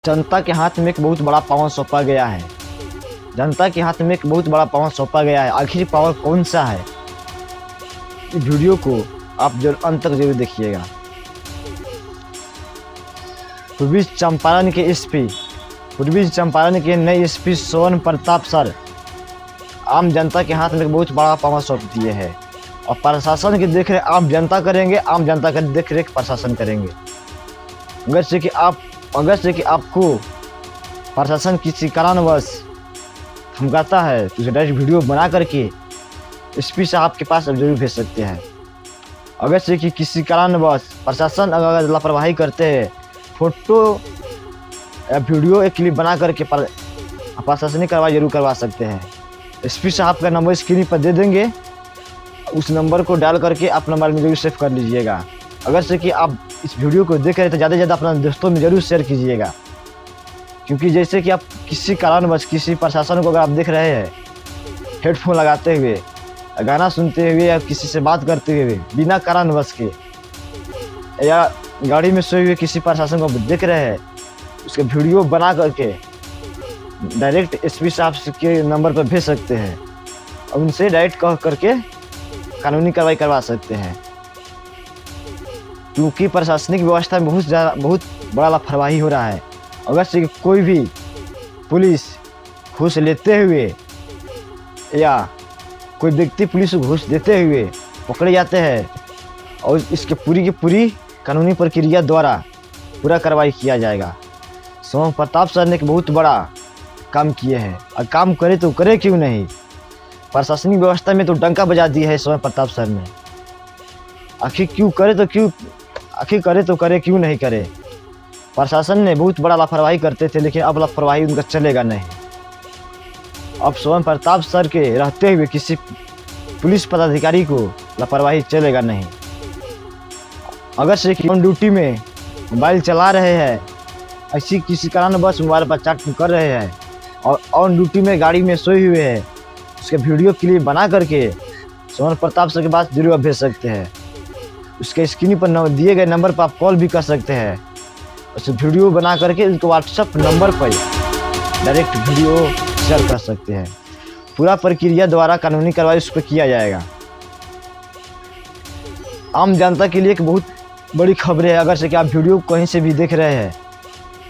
जनता के हाथ में एक बहुत बड़ा पावर सौंपा गया है। जनता के हाथ में एक बहुत बड़ा पावर सौंपा गया है। आखिर पावर कौन सा है? इस वीडियो को आप जरूर अंत तक जरूर देखिएगा। पूर्वी चंपारण के नए एसपी स्वर्ण प्रताप सर आम जनता के हाथ में एक बहुत बड़ा पावर सौंप दिए है और प्रशासन की देख रेख आम जनता करेंगे, आम जनता का देख रेख प्रशासन करेंगे। अगर से कि आपको प्रशासन किसी कारणवश धमकाता है तो उसे डायरेक्ट वीडियो बना करके एसपी साहब के पास जरूर भेज सकते हैं। अगर से कि किसी कारणवश प्रशासन अगर लापरवाही करते हैं, फोटो या वीडियो एक क्लिप बना करके प्रशासनिक कार्रवाई जरूर करवा सकते हैं। एसपी साहब का नंबर स्क्रीन पर दे देंगे, उस नंबर को डायल करके अपना मोबाइल में जरूर सेव कर लीजिएगा। अगर से कि आप इस वीडियो को देख रहे हैं तो ज़्यादा से ज़्यादा अपने दोस्तों में जरूर शेयर कीजिएगा, क्योंकि जैसे कि आप किसी कारणवश किसी प्रशासन को अगर आप देख रहे हैं हेडफोन लगाते हुए, गाना सुनते हुए या किसी से बात करते हुए बिना कारणवश के, या गाड़ी में सोए हुए किसी प्रशासन को देख रहे हैं, उसका वीडियो बना करके डायरेक्ट एसपी साहब के नंबर पर भेज सकते हैं और उनसे डायरेक्ट कह करके कानूनी कार्रवाई करवा सकते हैं। क्योंकि प्रशासनिक व्यवस्था में बहुत बड़ा लापरवाही हो रहा है। अगर से कोई भी पुलिस घूस लेते हुए या कोई व्यक्ति पुलिस को घूस देते हुए पकड़े जाते हैं और इसके पूरी की पूरी कानूनी प्रक्रिया द्वारा पूरा कार्रवाई किया जाएगा। स्वर्ण प्रताप सर ने एक बहुत बड़ा काम किए हैं और काम करे तो करे क्यों नहीं। प्रशासनिक व्यवस्था में तो डंका बजा दिया है स्वर्ण प्रताप सर ने। आखिर करे तो करे क्यों नहीं करे। प्रशासन ने बहुत बड़ा लापरवाही करते थे, लेकिन अब लापरवाही उनका चलेगा नहीं। अब स्वर्ण प्रताप सर के रहते हुए किसी पुलिस पदाधिकारी को लापरवाही चलेगा नहीं। अगर से ऑन ड्यूटी में मोबाइल चला रहे हैं, ऐसी किसी कारणवश मोबाइल पर चैट कर रहे हैं और ऑन ड्यूटी में गाड़ी में सोए हुए हैं, उसके वीडियो क्लिप बना करके स्वर्ण प्रताप सर के पास जरूर भेज सकते हैं। उसके स्क्रीन पर दिए गए नंबर पर आप कॉल भी कर सकते हैं। उस वीडियो बना करके उनको व्हाट्सएप नंबर पर डायरेक्ट वीडियो शेयर कर सकते हैं। पूरा प्रक्रिया द्वारा कानूनी कार्रवाई उस पर किया जाएगा। आम जनता के लिए एक बहुत बड़ी खबर है। अगर से कि आप वीडियो कहीं से भी देख रहे हैं,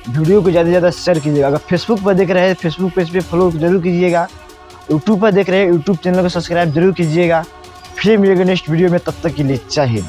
वीडियो को ज़्यादा से ज़्यादा शेयर कीजिएगा। अगर फेसबुक पर देख रहे हैं, फेसबुक पेज पे फॉलो जरूर कीजिएगा। यूट्यूब पर देख रहे हैं, यूट्यूब चैनल को सब्सक्राइब जरूर कीजिएगा। फिर मिलेंगे नेक्स्ट वीडियो में, तब तक के लिए जय हिंद।